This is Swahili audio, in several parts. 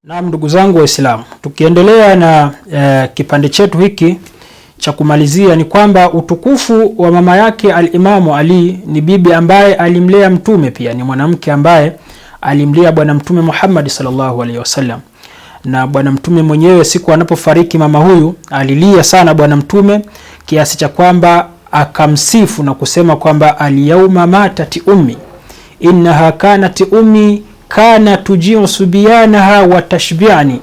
Na ndugu zangu Waislamu, tukiendelea na kipande chetu hiki cha kumalizia ni kwamba utukufu wa mama yake al-Imamu Ali ni bibi ambaye alimlea mtume, pia ni mwanamke ambaye alimlea bwana mtume Muhammad sallallahu alaihi wasallam. Na bwana mtume mwenyewe siku anapofariki mama huyu alilia sana bwana mtume kiasi cha kwamba akamsifu na kusema kwamba al-yawma matati ummi innaha kanat ummi kana tujiu subiyanaha wa tashbiani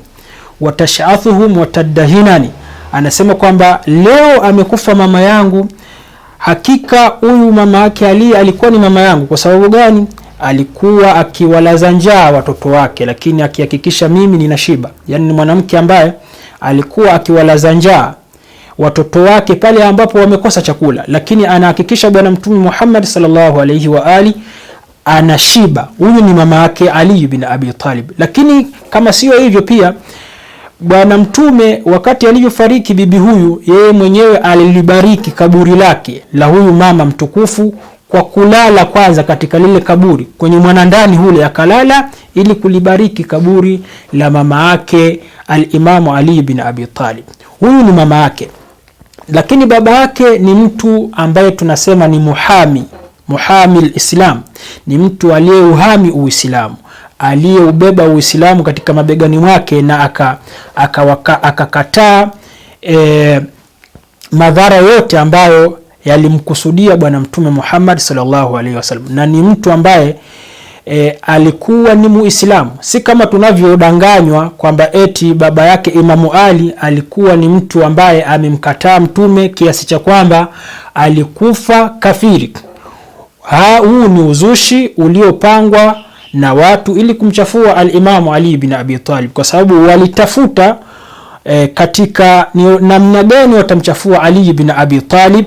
wa tashathuhum wa tadahinani. Anasema kwamba leo amekufa mama yangu. Hakika huyu mama yake Ali alikuwa ni mama yangu. Kwa sababu gani? Alikuwa akiwalaza njaa watoto wake, lakini akihakikisha mimi ninashiba. Yani ni mwanamke ambaye alikuwa akiwalaza njaa watoto wake pale ambapo wamekosa chakula, lakini anahakikisha bwana mtume Muhammad sallallahu alaihi wa ali anashiba. Huyu ni mama yake Ali bin Abi Talib. Lakini kama sio hivyo, pia bwana mtume wakati alivyofariki bibi huyu, yeye mwenyewe alilibariki kaburi lake la huyu mama mtukufu kwa kulala kwanza katika lile kaburi kwenye mwanandani hule, akalala ili kulibariki kaburi la mama yake al-Imamu Ali bin Abi Talib. Huyu ni mama yake, lakini baba yake ni mtu ambaye tunasema ni muhami al-Islam, ni mtu aliyeuhami Uislamu, aliyeubeba Uislamu katika mabegani mwake, na akakataa madhara yote ambayo yalimkusudia bwana mtume Muhammad sallallahu alaihi wasallam. Na ni mtu ambaye alikuwa ni Muislamu, si kama tunavyodanganywa kwamba eti baba yake Imamu Ali alikuwa ni mtu ambaye amemkataa mtume kiasi cha kwamba alikufa kafiri. Huu ni uzushi uliopangwa na watu ili kumchafua al-Imamu Ali bin Abi Talib, kwa sababu walitafuta katika namna gani watamchafua Ali bin Abi Talib.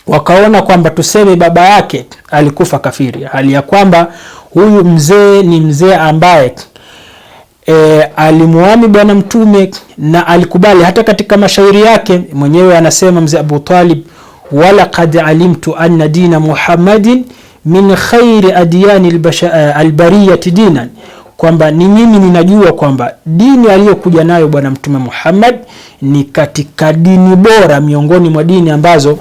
Wakaona kwamba tuseme baba yake alikufa kafiri, hali ya kwamba huyu mzee ni mzee ambaye alimuami bwana mtume na alikubali. Hata katika mashairi yake mwenyewe anasema mzee Abu Talib, wala qad alimtu anna dina Muhammadin min khairi adyani albariyati dinan, kwamba ni mimi ninajua kwamba dini aliyokuja nayo bwana mtume Muhammad ni katika dini bora miongoni mwa dini ambazo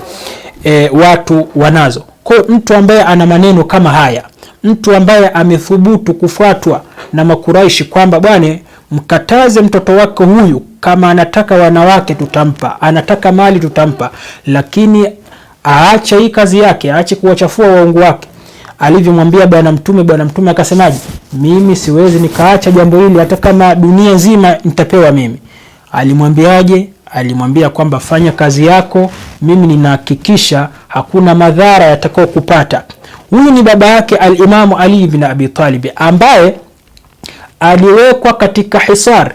watu wanazo. Kwa mtu ambaye ana maneno kama haya, mtu ambaye amethubutu kufuatwa na Makuraishi kwamba bwana mkataze mtoto wako huyu, kama anataka wanawake tutampa, anataka mali tutampa, lakini aache hii kazi yake, aache kuwachafua waungu wake. Alivyomwambia bwana mtume akasemaje? Mimi siwezi nikaacha jambo hili, hata kama dunia nzima nitapewa mimi. Alimwambiaje? Alimwambia kwamba fanya kazi yako, mimi ninahakikisha hakuna madhara yatakao kupata. Huyu ni baba yake al-Imamu Ali bin Abi Talib, ambaye aliwekwa katika hisar,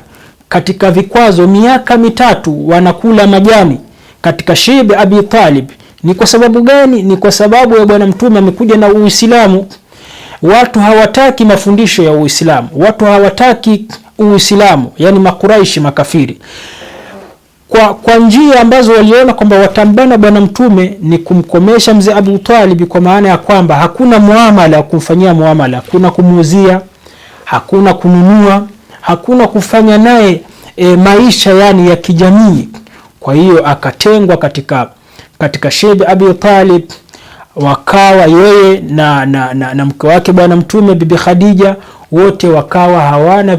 katika vikwazo miaka 3, wanakula majani katika Shib Abi Talib. Ni kwa sababu gani? Ni kwa sababu ya bwana mtume amekuja na Uislamu. Watu hawataki mafundisho ya Uislamu, watu hawataki Uislamu, yani Makuraishi, makafiri. Kwa njia ambazo waliona kwamba watambana bwana mtume ni kumkomesha mzee Abu Talib, kwa maana ya kwamba hakuna muamala kumfanyia muamala, hakuna kumuuzia, hakuna kununua, hakuna kufanya naye maisha yani ya kijamii. Kwa hiyo akatengwa katika Shib Abi Talib. Wakawa yeye na mke wake bwana mtume bibi Khadija, wote wakawa hawana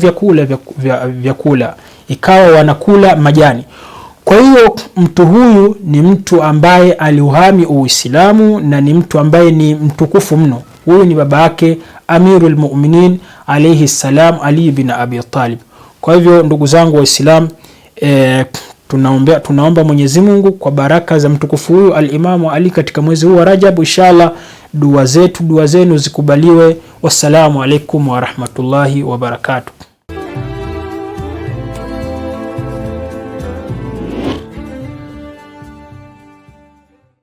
vyakula, ikawa wanakula majani. Kwa hiyo mtu huyu ni mtu ambaye aliuhami Uislamu na ni mtu ambaye ni mtukufu mno. Huyu ni baba yake Amirul Mu'minin alayhi salam, Ali bin Abi Talib. Kwa hivyo ndugu zangu Waislamu, tunaomba Mwenyezi Mungu kwa baraka za mtukufu huyu al-Imamu Ali katika mwezi huu wa Rajab, inshallah dua zenu zikubaliwe. Wassalamu alaikum wa rahmatullahi wa barakatuh.